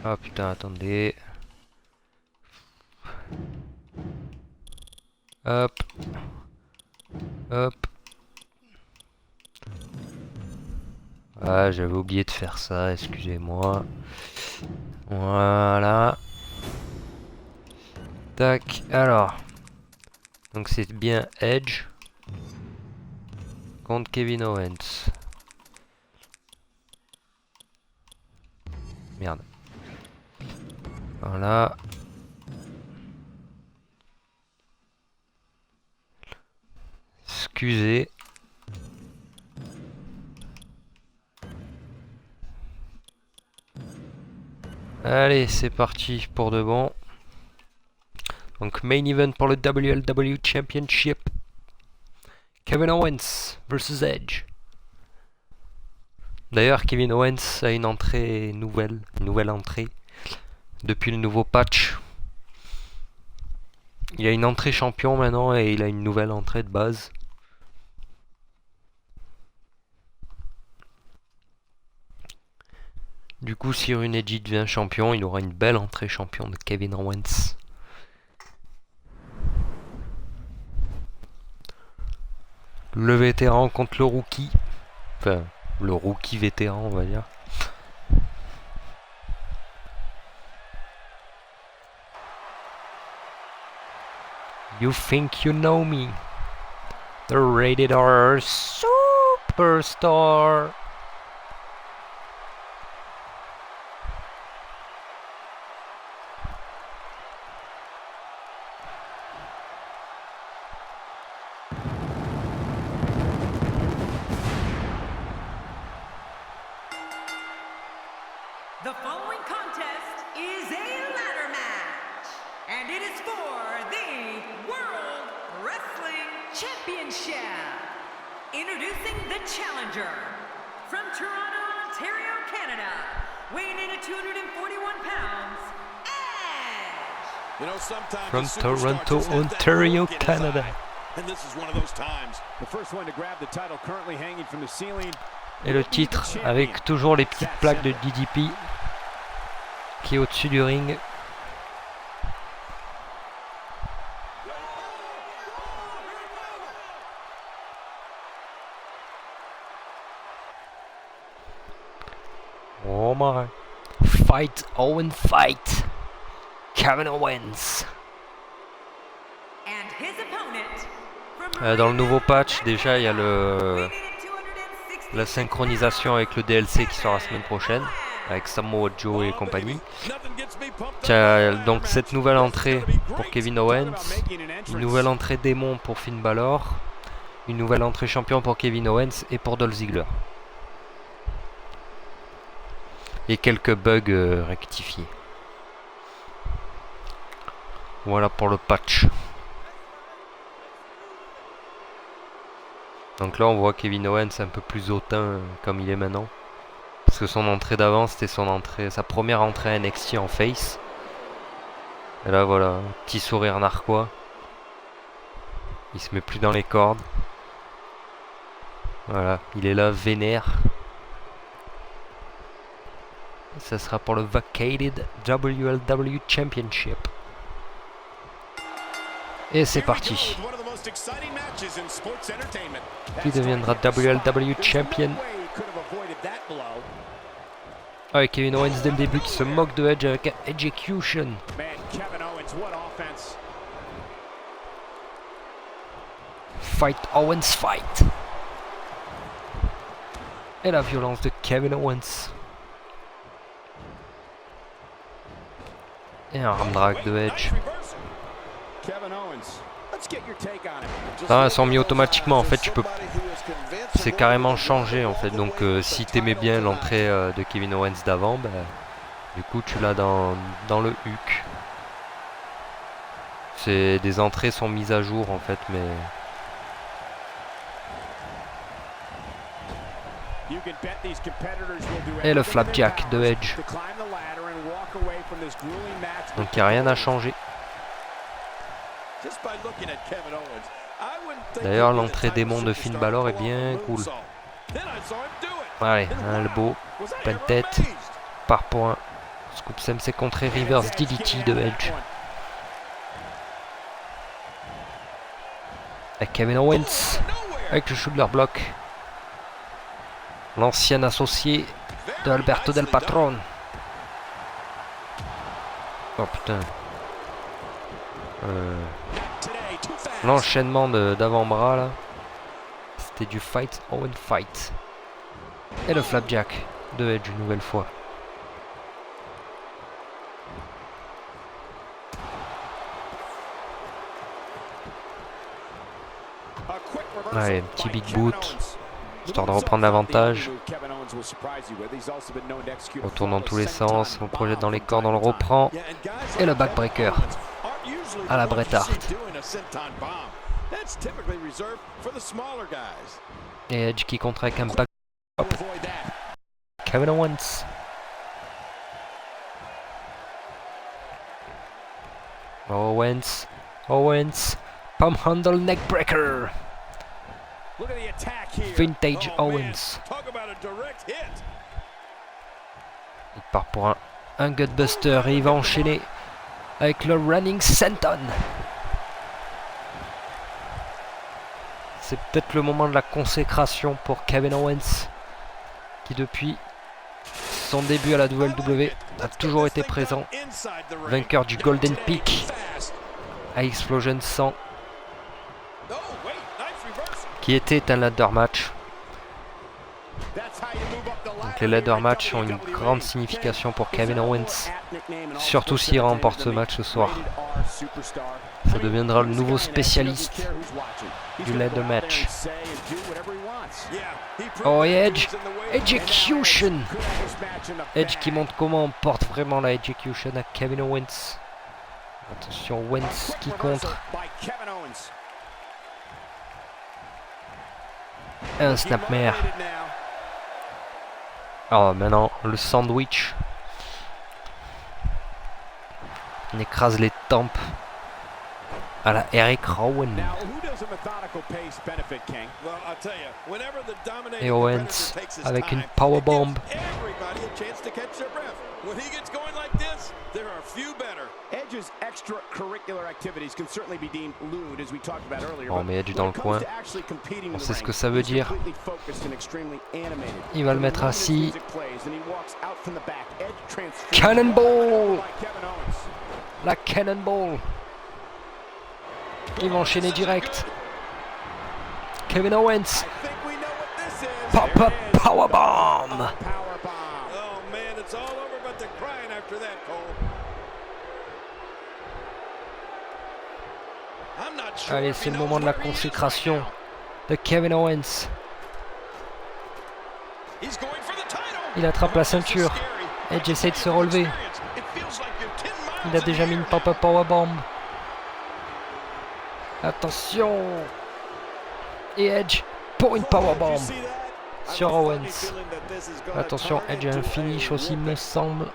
Ah putain, attendez. Hop. Hop. Ah, j'avais oublié de faire ça, excusez-moi. Voilà. Tac, alors. Donc c'est bien Edge contre Kevin Owens. Merde. Voilà. Excusez. Allez, c'est parti pour de bon. Donc main event pour le WLW Championship. Kevin Owens versus Edge. D'ailleurs, Kevin Owens a une entrée nouvelle, entrée depuis le nouveau patch. Il a une entrée champion maintenant et il a une nouvelle entrée de base. Du coup, si Edge devient champion, il aura une belle entrée champion de Kevin Owens. Le vétéran contre le rookie. Enfin, le rookie vétéran, on va dire. You think you know me. The Rated R Superstar. The following contest is a ladder match, and it is for the World Wrestling Championship. Introducing the challenger from Toronto, Ontario, Canada, weighing in at 241 pounds, Edge. You know, sometimes From Toronto, Ontario, Canada. And this is one of those times. The first one to grab the title currently hanging from the ceiling. Et le titre avec toujours les petites plaques de DDP qui est au-dessus du ring. Oh my. Fight Owen fight. Kevin Owens. And his opponent Dans le nouveau patch, déjà il y a la synchronisation avec le DLC qui sort la semaine prochaine, avec Samoa Joe et compagnie. Donc cette nouvelle entrée pour Kevin Owens, une nouvelle entrée démon pour Finn Balor, une nouvelle entrée champion pour Kevin Owens et pour Dolph Ziggler. Et quelques bugs rectifiés. Voilà pour le patch. Donc là on voit Kevin Owens un peu plus hautain comme il est maintenant. Parce que son entrée d'avant c'était sa première entrée à NXT en face. Et là voilà, petit sourire narquois. Il se met plus dans les cordes. Voilà, il est là vénère. Ça sera pour le Vacated WLW Championship. Et c'est parti. Qui deviendra WLW Champion? Ah, Kevin Owens dès le début qui se moque de Edge avec un Execution. Fight Owens fight. Et la violence de Kevin Owens. Et un arm drag de Edge. Ça sont mis automatiquement en fait, tu peux. C'est carrément changé en fait. Donc si t'aimais bien l'entrée de Kevin Owens d'avant, bah, du coup tu l'as dans le HUC. Des entrées sont mises à jour en fait, mais. Et le flapjack de Edge. Donc il n'y a rien à changer. D'ailleurs l'entrée démon de Finn Balor est bien cool. Allez, un elbow, plein de tête, par point, Scoop s'est contré reverse DDT de Edge. Et Kevin Owens avec le shoulder block. L'ancien associé de Alberto Del Patron. Oh putain. L'enchaînement d'avant-bras là. C'était du fight Owen fight. Et le flapjack de Edge une nouvelle fois. Allez, un petit big boot. Histoire de reprendre l'avantage. On tourne dans tous les sens, on projette dans les cordes, on le reprend. Et le backbreaker à la Bret Hart. Et Edge qui contre avec un back. Kevin Owens. Owens. Palm handle neckbreaker. Vintage Owens. Il part pour un gutbuster et il va enchaîner avec le running senton. C'est peut-être le moment de la consécration pour Kevin Owens, qui depuis son début à la WWE a toujours été présent. Vainqueur du Golden Peak à Explosion 100, qui était un ladder match. Donc les ladder matchs ont une grande signification pour Kevin Owens, surtout s'il remporte ce match ce soir. Ça deviendra le nouveau spécialiste du ladder match. Oh, et Edge, execution. Edge qui montre comment on porte vraiment la execution à Kevin Owens. Attention, Owens qui contre. Un snapmare. Alors maintenant le sandwich. On écrase les tempes à la Eric Rowan. Et Owens avec une powerbomb. Bon, mais Edge dans le coin. On sait ce que ça veut dire. Il va le mettre assis. Cannonball! La Cannonball! Il va enchaîner direct. Kevin Owens. Pop-up powerbomb. Allez, c'est le moment de la consécration de Kevin Owens. Il attrape la ceinture. Edge essaie de se relever. Il a déjà mis une pop-up powerbomb. Attention. Et Edge pour une powerbomb sur Owens. Attention, Edge a un finish aussi, me semble.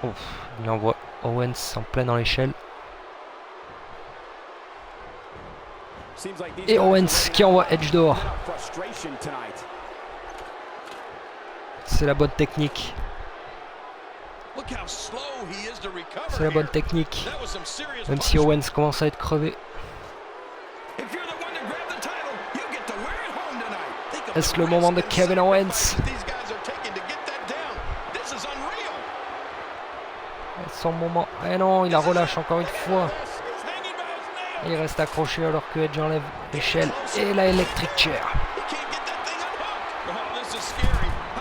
Ouf, il envoie Owens en plein dans l'échelle. Et Owens qui envoie Edge dehors. C'est la bonne technique. C'est la bonne technique. Même si Owens commence à être crevé. Est-ce le moment de Kevin Owens? Son moment. Eh non, il la relâche encore une fois. Il reste accroché alors que Edge enlève l'échelle et la electric chair.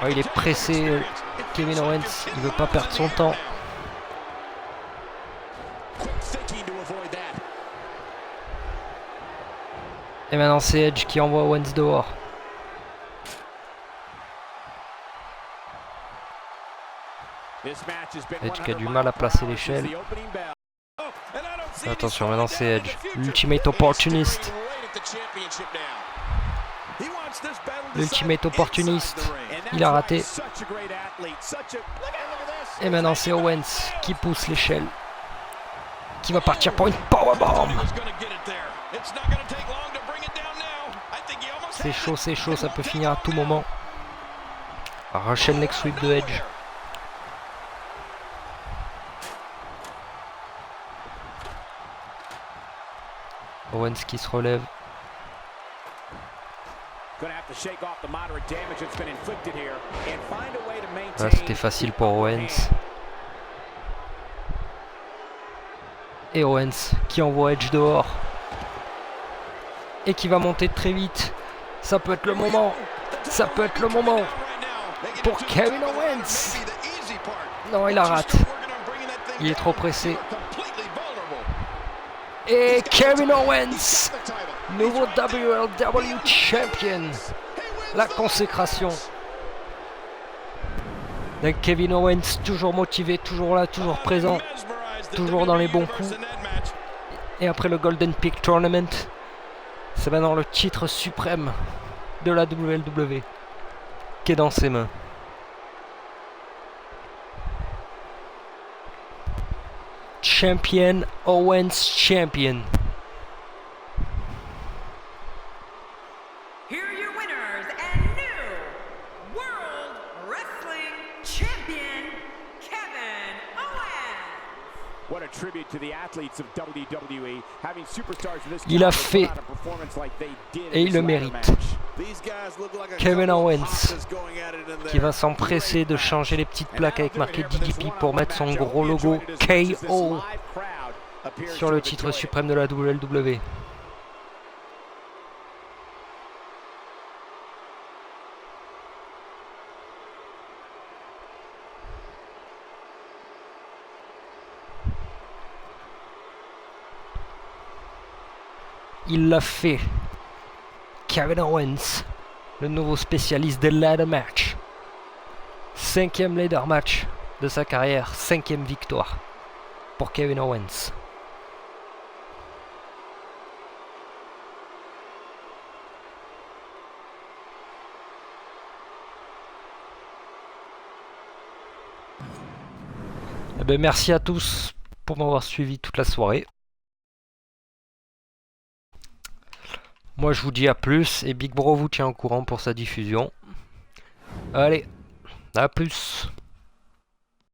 Oh, il est pressé, Kevin Owens. Il veut pas perdre son temps. Et maintenant c'est Edge qui envoie Owens dehors. Edge qui a du mal à placer l'échelle. Attention, maintenant c'est Edge. L'ultimate opportuniste. L'ultimate opportuniste. Il a raté. Et maintenant c'est Owens qui pousse l'échelle. Qui va partir pour une powerbomb. C'est chaud, ça peut finir à tout moment. Russian leg sweep de Edge. Owens qui se relève. Là, c'était facile pour Owens. Et Owens qui envoie Edge dehors. Et qui va monter très vite. Ça peut être le moment. Ça peut être le moment pour Kevin Owens. Non, il la rate. Il est trop pressé. Et Kevin Owens, nouveau WLW Champion. La consécration. Donc Kevin Owens, toujours motivé, toujours là, toujours présent, toujours dans les bons coups. Et après le Golden Peak Tournament, c'est maintenant le titre suprême de la WWE qui est dans ses mains. Champion Owens Champion. Here are your winners and new World Wrestling Champion, Kevin Owens. What a tribute to the athletes of WWE, having superstars of this Il a caliber fait put on a performance like they did et in il this le ladder mérite. match. Kevin Owens qui va s'empresser de changer les petites plaques avec marqué DDP pour mettre son gros logo KO sur le titre suprême de la WWE. Il l'a fait. Kevin Owens, le nouveau spécialiste des ladder match. 5e ladder match de sa carrière, 5e victoire pour Kevin Owens. Eh ben, merci à tous pour m'avoir suivi toute la soirée. Moi je vous dis à plus et Big Bro vous tient au courant pour sa diffusion. Allez, à plus.